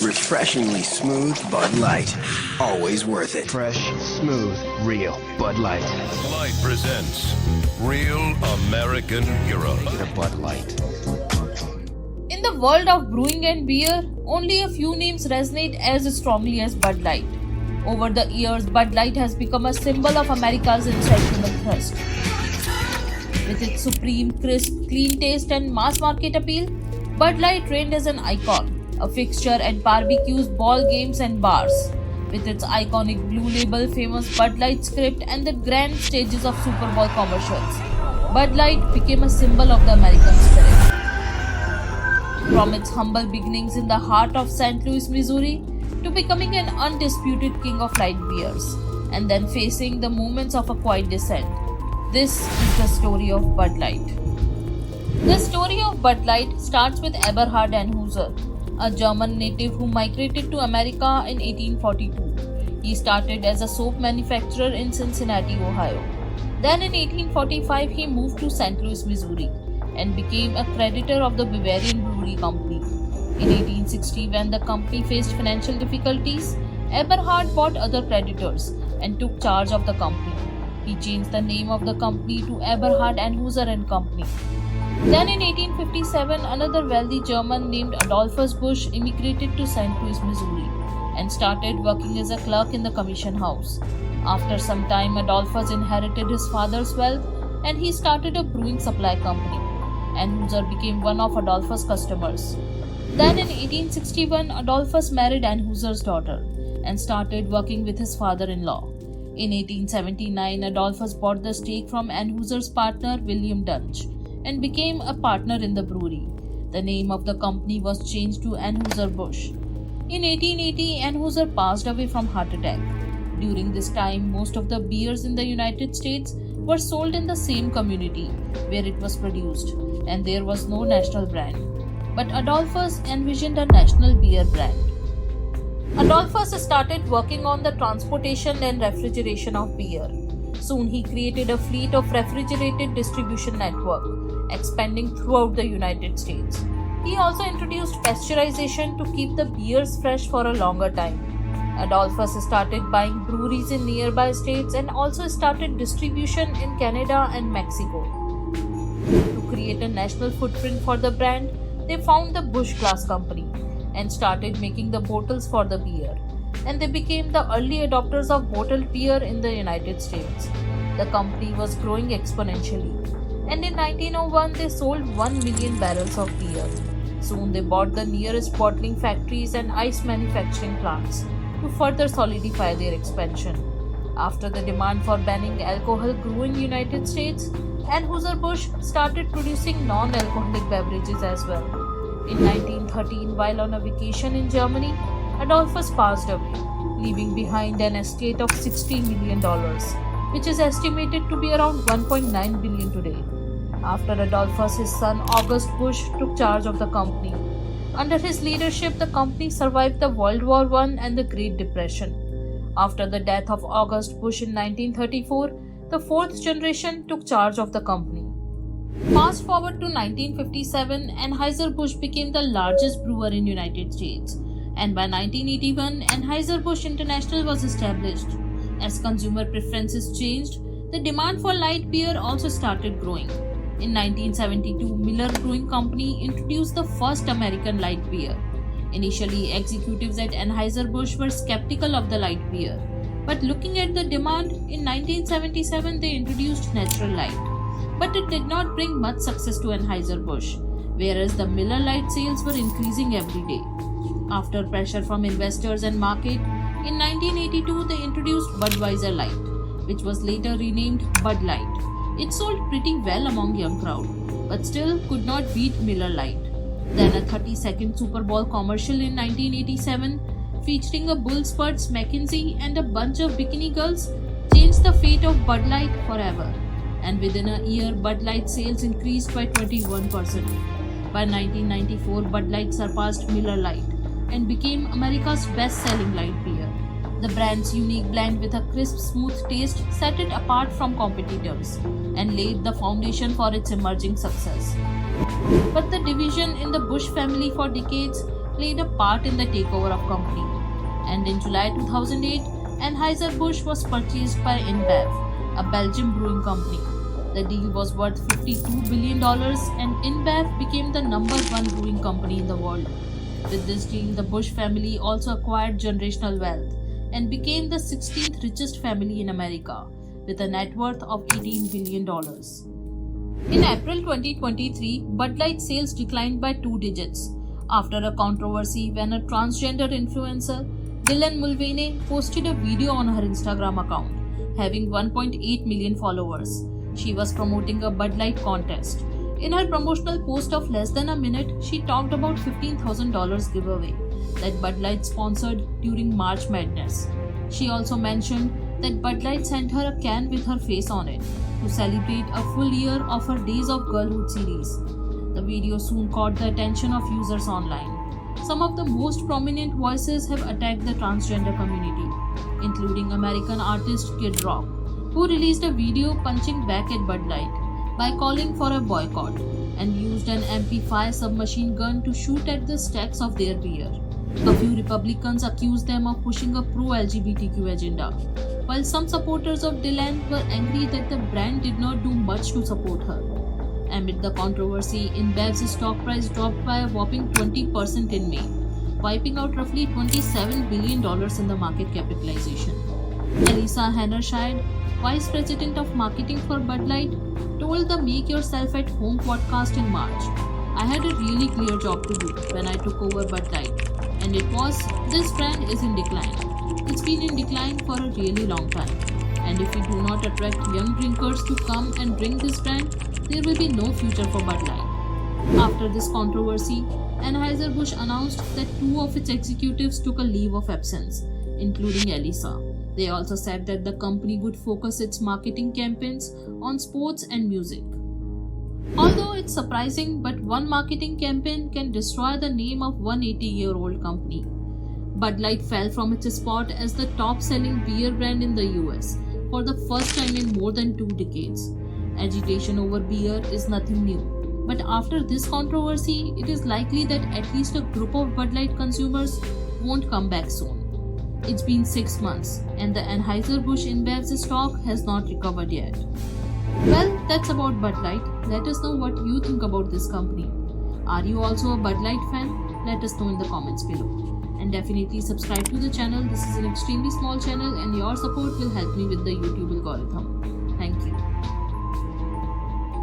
Refreshingly smooth Bud Light. Always worth it. Fresh, smooth, real Bud Light. Bud Light presents Real American Hero. The Bud Light. In the world of brewing and beer, only a few names resonate as strongly as Bud Light. Over the years, Bud Light has become a symbol of America's insatiable thirst. With its supreme, crisp, clean taste and mass market appeal, Bud Light reigned as an icon, a fixture at barbecues, ball games and bars. With its iconic blue label, famous Bud Light script and the grand stages of Super Bowl commercials, Bud Light became a symbol of the American spirit. From its humble beginnings in the heart of St. Louis, Missouri, to becoming an undisputed king of light beers, and then facing the moments of a quiet descent, this is the story of Bud Light. The story of Bud Light starts with Eberhard Anheuser, a German native who migrated to America in 1842. He started as a soap manufacturer in Cincinnati, Ohio. Then in 1845 he moved to St. Louis, Missouri and became a creditor of the Bavarian Brewery Company. In 1860, when the company faced financial difficulties, Eberhard bought other creditors and took charge of the company. He changed the name of the company to Eberhard Anheuser and Company. Then in 1857, another wealthy German named Adolphus Busch immigrated to St. Louis, Missouri and started working as a clerk in the commission house. After some time, Adolphus inherited his father's wealth and he started a brewing supply company. Anheuser became one of Adolphus' customers. Then in 1861, Adolphus married Anheuser's daughter and started working with his father-in-law. In 1879, Adolphus bought the stake from Anheuser's partner William Dunge and became a partner in the brewery. The name of the company was changed to Anheuser-Busch. In 1880, Anheuser passed away from heart attack. During this time, most of the beers in the United States were sold in the same community where it was produced, and there was no national brand. But Adolphus envisioned a national beer brand. Adolphus started working on the transportation and refrigeration of beer. Soon he created a fleet of refrigerated distribution network, expanding throughout the United States. He also introduced pasteurization to keep the beers fresh for a longer time. Adolphus started buying breweries in nearby states and also started distribution in Canada and Mexico. To create a national footprint for the brand, they found the Busch Glass Company and started making the bottles for the beer, and they became the early adopters of bottled beer in the United States. The company was growing exponentially, and in 1901 they sold 1 million barrels of beer. Soon they bought the nearest bottling factories and ice manufacturing plants to further solidify their expansion. After the demand for banning alcohol grew in the United States, Anheuser-Busch started producing non-alcoholic beverages as well. In 1913, while on a vacation in Germany, Adolphus passed away, leaving behind an estate of $60 million, which is estimated to be around $1.9 billion today. After Adolphus, his son August Busch took charge of the company. Under his leadership, the company survived the World War I and the Great Depression. After the death of August Busch in 1934, the fourth generation took charge of the company. Fast forward to 1957, Anheuser-Busch became the largest brewer in the United States, and by 1981, Anheuser-Busch International was established. As consumer preferences changed, the demand for light beer also started growing. In 1972, Miller Brewing Company introduced the first American light beer. Initially, executives at Anheuser-Busch were skeptical of the light beer, but looking at the demand, in 1977 they introduced Natural Light. But it did not bring much success to Anheuser-Busch, whereas the Miller Lite sales were increasing every day. After pressure from investors and market, in 1982 they introduced Budweiser Light, which was later renamed Bud Light. It sold pretty well among young crowd, but still could not beat Miller Lite. Then a 30-second Super Bowl commercial in 1987 featuring a bull Spurts McKinsey and a bunch of bikini girls changed the fate of Bud Light forever. And within a year, Bud Light sales increased by 21%. By 1994, Bud Light surpassed Miller Lite and became America's best-selling light beer. The brand's unique blend with a crisp, smooth taste set it apart from competitors and laid the foundation for its emerging success. But the division in the Busch family for decades played a part in the takeover of company. And in July 2008, Anheuser-Busch was purchased by InBev, a Belgian brewing company. The deal was worth $52 billion and InBev became the number one brewing company in the world. With this deal, the Busch family also acquired generational wealth and became the 16th richest family in America, with a net worth of $18 billion. In April 2023, Bud Light sales declined by 2 digits after a controversy when a transgender influencer, Dylan Mulvaney, posted a video on her Instagram account, having 1.8 million followers. She was promoting a Bud Light contest. In her promotional post of less than a minute, she talked about $15,000 giveaway that Bud Light sponsored during March Madness. She also mentioned that Bud Light sent her a can with her face on it to celebrate a full year of her Days of Girlhood series. The video soon caught the attention of users online. Some of the most prominent voices have attacked the transgender community, including American artist Kid Rock, who released a video punching back at Bud Light by calling for a boycott and used an MP5 submachine gun to shoot at the stacks of their beer. A few Republicans accused them of pushing a pro-LGBTQ agenda, while some supporters of Dylan were angry that the brand did not do much to support her. Amid the controversy, InBev's stock price dropped by a whopping 20% in May, wiping out roughly $27 billion in the market capitalization. Elisa Hannerscheid, Vice President of Marketing for Bud Light, told the Make Yourself at Home podcast in March, "I had a really clear job to do when I took over Bud Light, and it was, this brand is in decline. It's been in decline for a really long time. And if we do not attract young drinkers to come and drink this brand, there will be no future for Bud Light." After this controversy, Anheuser-Busch announced that 2 of its executives took a leave of absence, including Elisa. They also said that the company would focus its marketing campaigns on sports and music. Although it's surprising, but one marketing campaign can destroy the name of one 80-year-old company. Bud Light fell from its spot as the top-selling beer brand in the US for the first time in more than 2 decades. Agitation over beer is nothing new, but after this controversy, it is likely that at least a group of Bud Light consumers won't come back soon. It's been 6 months, and the Anheuser-Busch InBev's stock has not recovered yet. Well, that's about Bud Light. Let us know what you think about this company. Are you also a Bud Light fan? Let us know in the comments below. And definitely subscribe to the channel. This is an extremely small channel and your support will help me with the YouTube algorithm. Thank you.